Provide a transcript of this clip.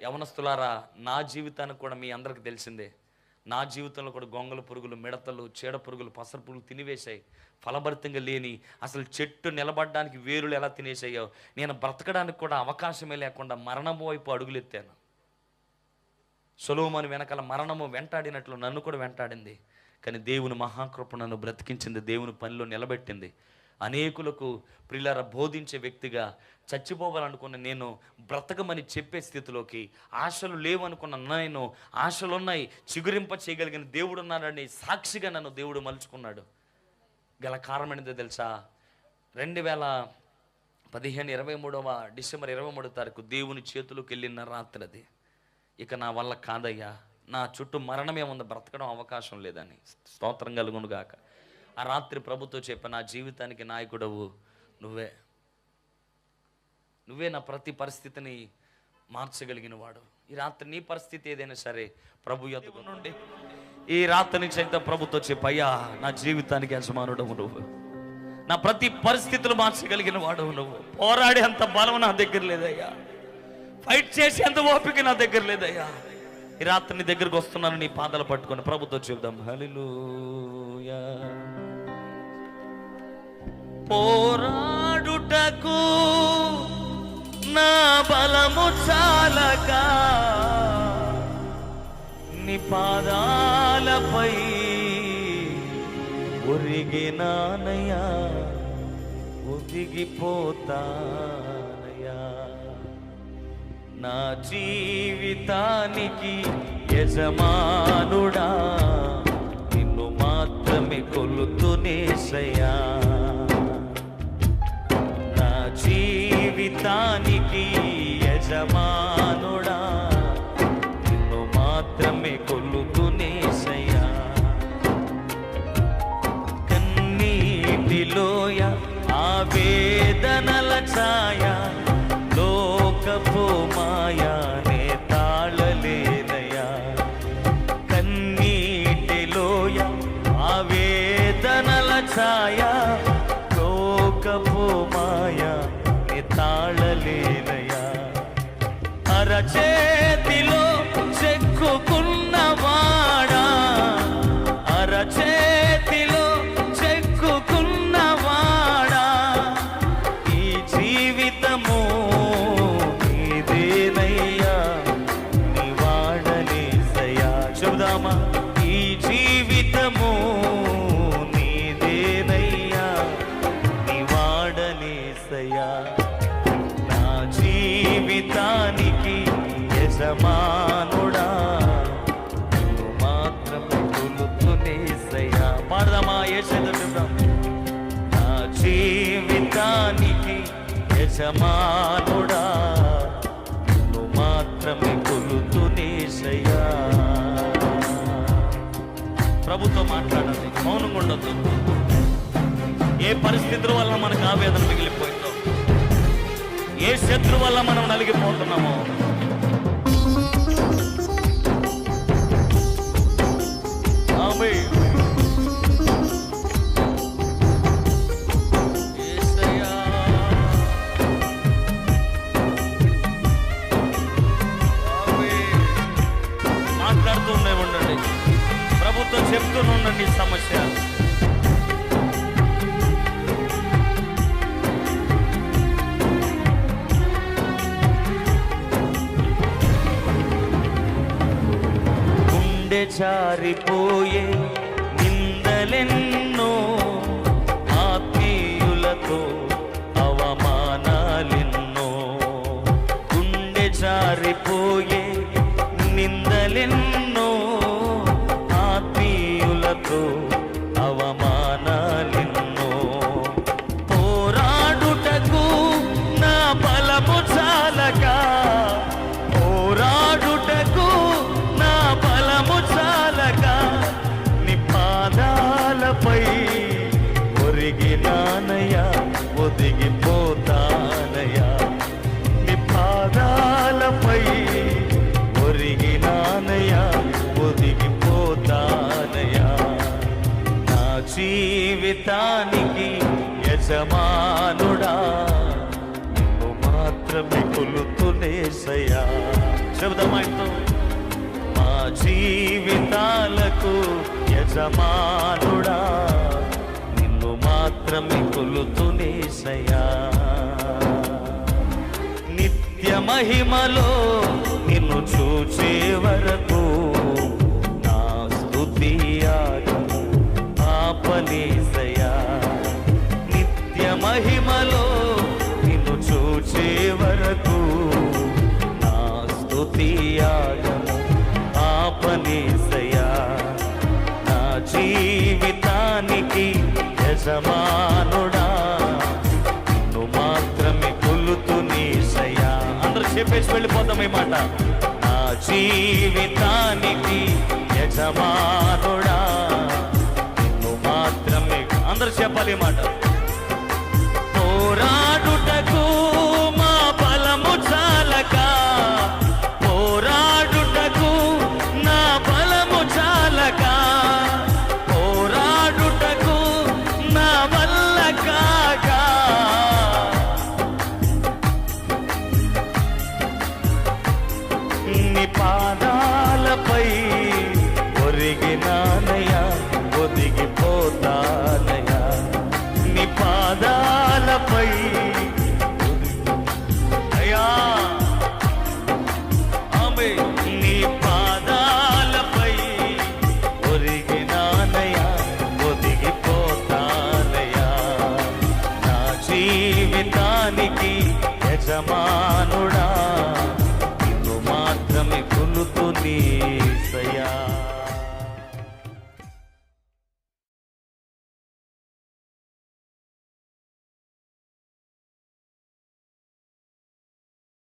యవనస్తులారా, నా జీవితానికి కూడా మీ అందరికి తెలిసిందే, నా జీవితంలో కూడా గొంగళ పురుగులు, మిడతలు, చీడ పురుగులు, పసర పురుగులు తినివేశాయి. ఫలభరితంగా లేని అసలు చెట్టు నిలబడడానికి వేరులు ఎలా తినేసాయో, నేను బ్రతకడానికి కూడా అవకాశమే లేకుండా మరణం వైపు అడుగులెత్తాను. సొలొమోను వెనకాల మరణము వెంటాడినట్లు నన్ను కూడా వెంటాడింది. కానీ దేవుని మహాకృప నన్ను బ్రతికించింది, దేవుని పనిలో నిలబెట్టింది. అనేకులకు ప్రియులారా బోధించే వ్యక్తిగా, చచ్చిపోవాలనుకున్న నేను బ్రతకమని చెప్పే స్థితిలోకి, ఆశలు లేవనుకున్న నేను ఆశలున్నాయి, చిగురింప చేయగలిగిన దేవుడు ఉన్నాడని సాక్షిగా నన్ను దేవుడు మలుచుకున్నాడు. గల కారణం ఏంటో తెలుసా? 2015 డిసెంబర్ 23 దేవుని చేతులకు వెళ్ళిన రాత్రి అది. ఇక నా వల్ల కాదయ్యా, నా చుట్టూ మరణమే ఉంది, బ్రతకడం అవకాశం లేదని. స్తోత్రం కలుగును గాక. ఆ రాత్రి ప్రభుతో చెప్పా, నా జీవితానికి నాయకుడవు నువ్వే, నువ్వే నా ప్రతి పరిస్థితిని మార్చగలిగిన వాడు. ఈ రాత్రి నీ పరిస్థితి ఏదైనా సరే ప్రభు యొద్దకు నుండి ఈ రాత్రి నుంచి అయితే ప్రభుతో చెప్పయ్యా, నా జీవితానికి యజమానుడవు నువ్వు, నా ప్రతి పరిస్థితులు మార్చగలిగిన వాడవు నువ్వు. పోరాడే అంత బలం నా దగ్గర లేదయ్యా, ఫైట్ చేసే అంత ఓపిక నా దగ్గర లేదయ్యా. ఈ రాత్రి నీ దగ్గరకు వస్తున్నాను, నీ పాదాలు పట్టుకొని ప్రభుతో చెప్దాం. హల్లెలూయా. పోరాడుటకు నా బలము చాలక నీ పాదాలపై ఒరిగినానయ్యా, ఒదిగిపోతానయ్యా. నా జీవితానికి యజమానుడా నిన్ను మాత్రమే కొలుతునేసయ్యా. నా జీవితానికి యజమానుడా నిన్ను మాత్రమే కొలుతునేసయ్యా. కన్నీటిలోయ ఆవేదనల ఛాయ, లోకపు మాయానే తాళలేనయ్యా. కన్నీటిలోయ ఆవేదనల ఛాయ, లోకపు మాయానే తాళలేనయ్యా. అరచేతిలో చెక్కుకున్నవాడా, అరచేతిలో చెక్కుకున్నవాడా, ఈ జీవితము నీదేనయ్యా, నీ వాడలేసయ్యా. చెబుదామా? ఈ జీవితము నీదేనయ్యా, నీ వాడలేసయ్యా. నా జీవితానికి యజమానుడా నువ్వు మాత్రమే కొలుతునేసయ్యా. పాడదామా? యేసయ్యతో చెబుదాం. నా జీవితానికి యజమానుడా నువ్వు మాత్రమే కొలుతునేసయ్యా. ప్రభుతో మాట్లాడాలి, మౌనంగా ఉండొద్దు. ఏ పరిస్థితుల వల్ల మనకు ఆవేదన మిగిలిపోయిందో, ఏ శత్రు వల్ల మనం నలిగిపోతున్నామో, మాట్లాడుతూనే ఉండండి, ప్రభుత్వం చెప్తూనే ఉండండి ఈ సమస్య. గుండె జారిపోయే నిందలెన్నో, ఆత్మీయులతో అవమానాలెన్నో. గుండె జారిపోయే నిందలెన్నో, ఆత్మీయులతో అవమానాలెన్నో. పోరాడుటకు నా బలము చాలక, పోరాడుటకు నా బలము చాలక నీ పాదాలపై ఒరిగినానయ్యా, ఒదిగిపోతానయ్యా. నీ పాదాలపై ఒరిగినానయ్యా, ఒదిగిపోతానయ్యా. నా జీవితానికి యజమానుడా నిన్ను మాత్రమే కొలుతునేసయ్యా. చెబుదాం ఆయనతో. మా జీవితాలకు యజమానుడా నిన్ను మాత్రమే కొలుతునేసయ్యా. నిత్య మహిమలో నిన్ను చూచే వరకు నా స్తుతి యాగము ఆపనేసయ్యా. నిత్య మహిమలో నిన్ను చూచే వరకు నా స్తుతి యాగము ఆపనేసయ్యా. నా జీవితానికి యజమానుడా నిన్ను మాత్రమే కొలుతునేసయ్యా. అందరూ చెప్పేసి వెళ్ళిపోతాం ఈ మాట. నా జీవితానికి యజమానుడా నిన్ను మాత్రమే. అందరూ చెప్పాలి ఈ మాట. పోరాడుటకు మా బలము చాలక, పోరాడుటకు నా బలము చాలక, పోరాడుటకు నా వల్ల కాక, నీ పాదాలపై ఒరిగినానయ్యా.